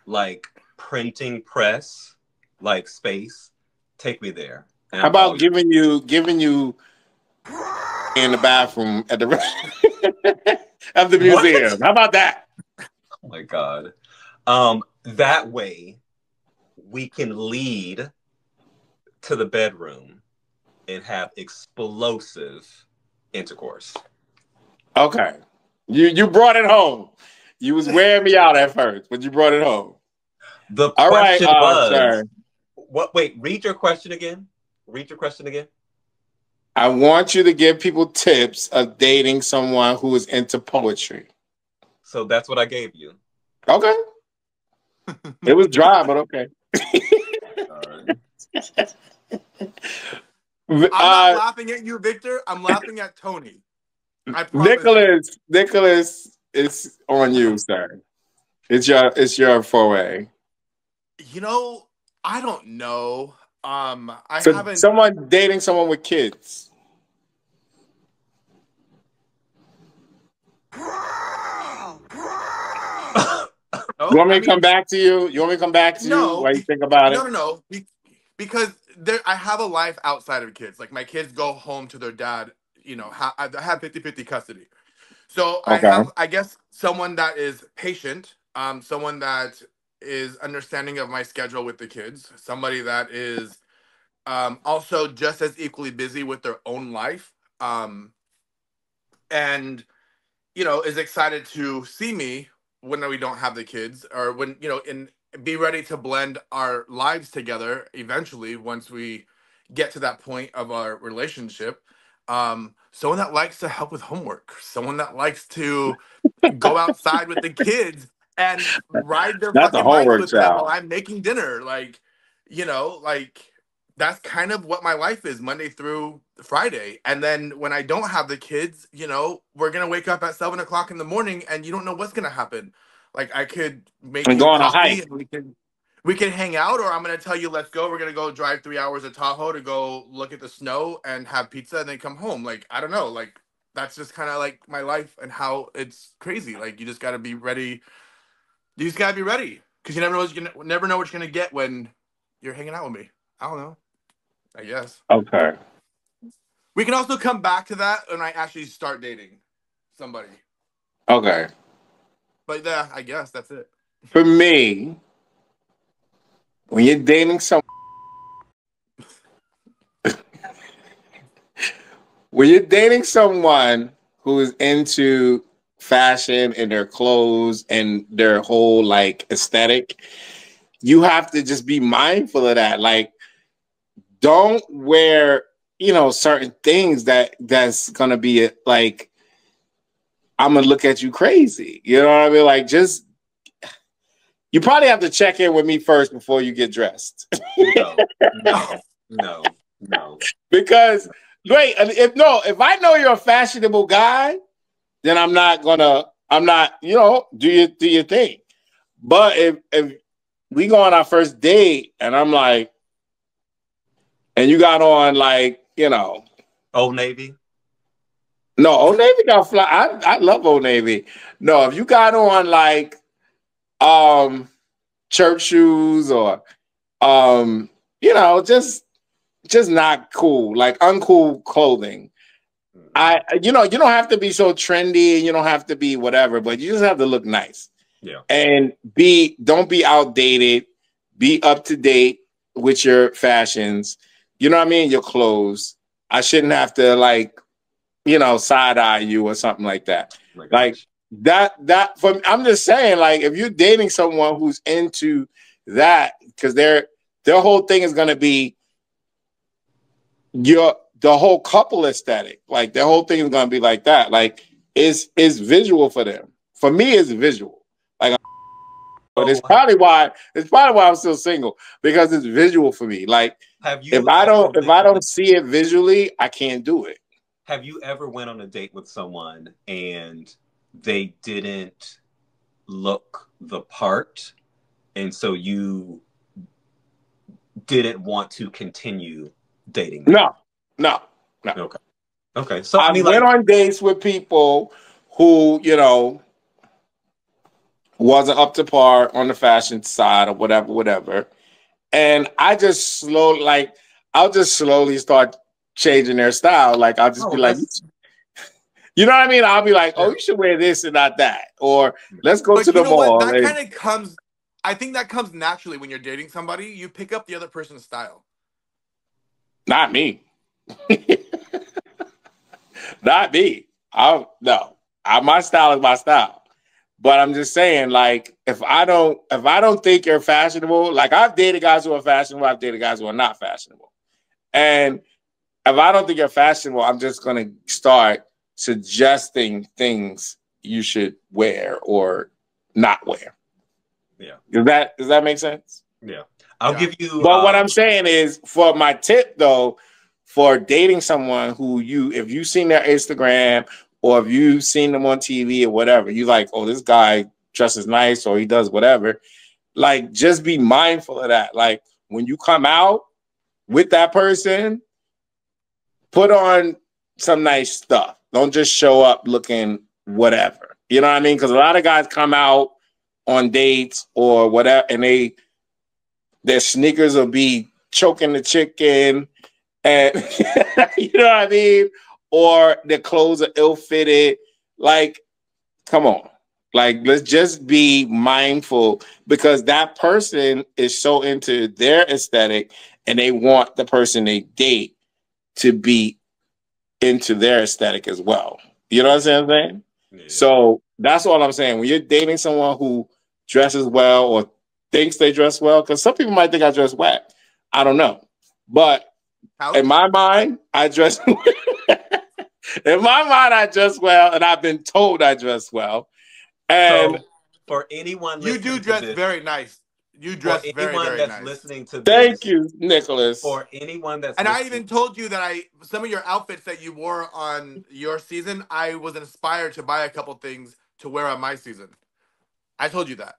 like printing press like space. Take me there. How about giving you in the bathroom at the of the museum? What? How about that? Oh my God. That way we can lead to the bedroom and have explosive intercourse. Okay. You brought it home. You was wearing me out at first, but you brought it home. The question was, sir. What? Wait, read your question again. Read your question again. I want you to give people tips of dating someone who is into poetry. So that's what I gave you. Okay. It was dry, but okay. I'm not laughing at you, Victor. I'm laughing at Tony. Nicholas, it's on you, sir. It's your foray. You know, I don't know. Someone dating someone with kids. You want me to come back to you? You want me to come back to you while you think about it? No. Because I have a life outside of kids. Like my kids go home to their dad. You know, I have 50-50 custody. So okay. I have, I guess, someone that is patient, someone that is understanding of my schedule with the kids, somebody that is also just as equally busy with their own life, and, you know, is excited to see me when we don't have the kids, or when, you know, and be ready to blend our lives together eventually once we get to that point of our relationship. Someone that likes to help with homework, someone that likes to go outside with the kids and ride their fucking bikes with them while I'm making dinner. Like, you know, like that's kind of what my life is Monday through Friday. And then when I don't have the kids, you know, we're going to wake up at 7 o'clock in the morning and you don't know what's going to happen. Like I could make you go on coffee a hike. And we can hang out, or I'm going to tell you, let's go. We're going to go drive 3 hours to Tahoe to go look at the snow and have pizza and then come home. Like, I don't know. Like, that's just kind of like my life and how it's crazy. Like, you just got to be ready. You just got to be ready because you never know what you're going to get when you're hanging out with me. I don't know. I guess. Okay. We can also come back to that when I actually start dating somebody. Okay. But yeah, I guess that's it. For me, when you're dating someone, who is into fashion and their clothes and their whole like aesthetic, you have to just be mindful of that. Like, don't wear, you know, certain things that's gonna be like, I'm gonna look at you crazy. You know what I mean? Like, just. You probably have to check in with me first before you get dressed. No. Because if I know you're a fashionable guy, then I'm not gonna I'm not, you know, do your thing. But if we go on our first date and I'm like, and you got on like, you know, Old Navy. No, Old Navy got fly. I love Old Navy. No, if you got on like church shoes or you know, just not cool, like uncool clothing. You know, you don't have to be so trendy and you don't have to be whatever, but you just have to look nice. Yeah. And don't be outdated, be up to date with your fashions. You know what I mean? Your clothes. I shouldn't have to like, you know, side eye you or something like that. Like that from I'm just saying, like, if you're dating someone who's into that, because their whole thing is gonna be the whole couple aesthetic. Like their whole thing is gonna be like that. Like it's visual for them. For me, it's visual. Like but it's probably why I'm still single, because it's visual for me. Like if I don't see it visually, I can't do it. Have you ever went on a date with someone and they didn't look the part, and so you didn't want to continue dating them? No. Okay. So I went on dates with people who, you know, wasn't up to par on the fashion side or whatever. And I'll just slowly start changing their style. Like I'll just be like, you know what I mean? I'll be like, oh, you should wear this and not that. Or let's go to the mall. That kind of comes, I think that comes naturally when you're dating somebody. You pick up the other person's style. Not me. Not me. My style is my style. But I'm just saying, like, if I don't think you're fashionable, like I've dated guys who are fashionable, I've dated guys who are not fashionable. And if I don't think you're fashionable, I'm just gonna start suggesting things you should wear or not wear. Yeah. Does that make sense? Yeah. I'll give you But what I'm saying is, for my tip though, for dating someone who if you've seen their Instagram or if you've seen them on TV or whatever, you like, oh, this guy dresses nice or he does whatever, like just be mindful of that. Like when you come out with that person, put on some nice stuff. Don't just show up looking whatever. You know what I mean? Because a lot of guys come out on dates or whatever, and their sneakers will be choking the chicken, and you know what I mean? Or their clothes are ill-fitted. Like, come on. Like, let's just be mindful, because that person is so into their aesthetic and they want the person they date to be into their aesthetic as well. You know what I'm saying? Yeah. So that's all I'm saying. When you're dating someone who dresses well or thinks they dress well, because some people might think I dress whack. I don't know. But in my mind, I dress in my mind, I dress well, and I've been told I dress well. And so for anyone you do dress very nice. You dress very, very nice. Listening to this, thank you, Nicholas. For anyone that's I even told you that some of your outfits that you wore on your season, I was inspired to buy a couple things to wear on my season. I told you that.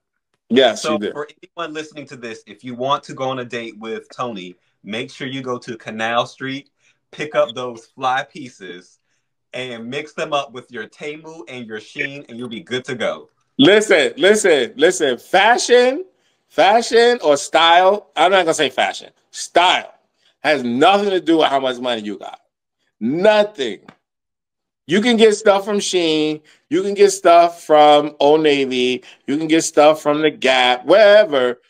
Yes, so you did. For anyone listening to this, if you want to go on a date with Tony, make sure you go to Canal Street, pick up those fly pieces, and mix them up with your Temu and your Shein, and you'll be good to go. Listen. Fashion or style, I'm not going to say fashion. Style has nothing to do with how much money you got. Nothing. You can get stuff from Shein. You can get stuff from Old Navy. You can get stuff from The Gap, wherever.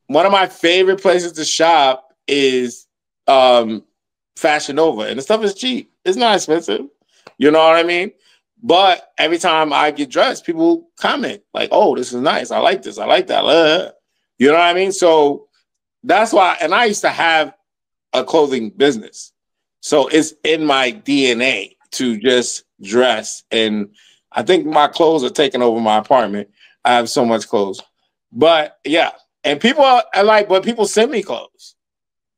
One of my favorite places to shop is Fashion Nova, and the stuff is cheap. It's not expensive. You know what I mean? But every time I get dressed, people comment like, oh, this is nice. I like this. I like that. You know what I mean? So that's why. And I used to have a clothing business. So it's in my DNA to just dress. And I think my clothes are taking over my apartment. I have so much clothes. But yeah. And people are like, but people send me clothes.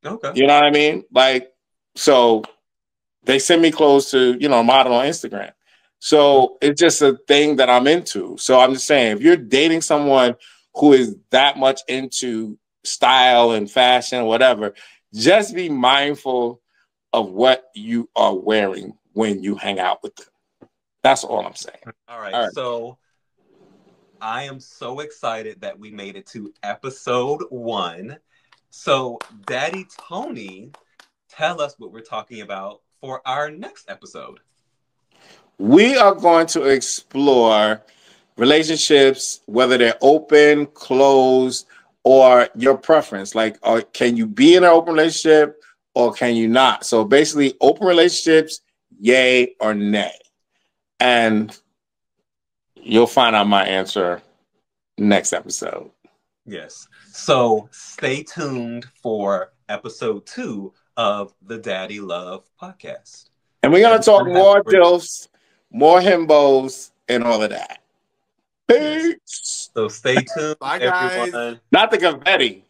Okay. You know what I mean? Like, so they send me clothes to, model on Instagram. So it's just a thing that I'm into. So I'm just saying, if you're dating someone who is that much into style and fashion, whatever, just be mindful of what you are wearing when you hang out with them. That's all I'm saying. All right. So I am so excited that we made it to episode 1. So Daddy Tony, tell us what we're talking about for our next episode. We are going to explore relationships, whether they're open, closed, or your preference. Like, can you be in an open relationship or can you not? So basically, open relationships, yay or nay. And you'll find out my answer next episode. Yes. So stay tuned for episode 2 of the Daddy Love podcast. And we're going to talk more DILFs, more himbos, and all of that. Peace. So stay tuned, Bye, everyone. guys. Not the confetti.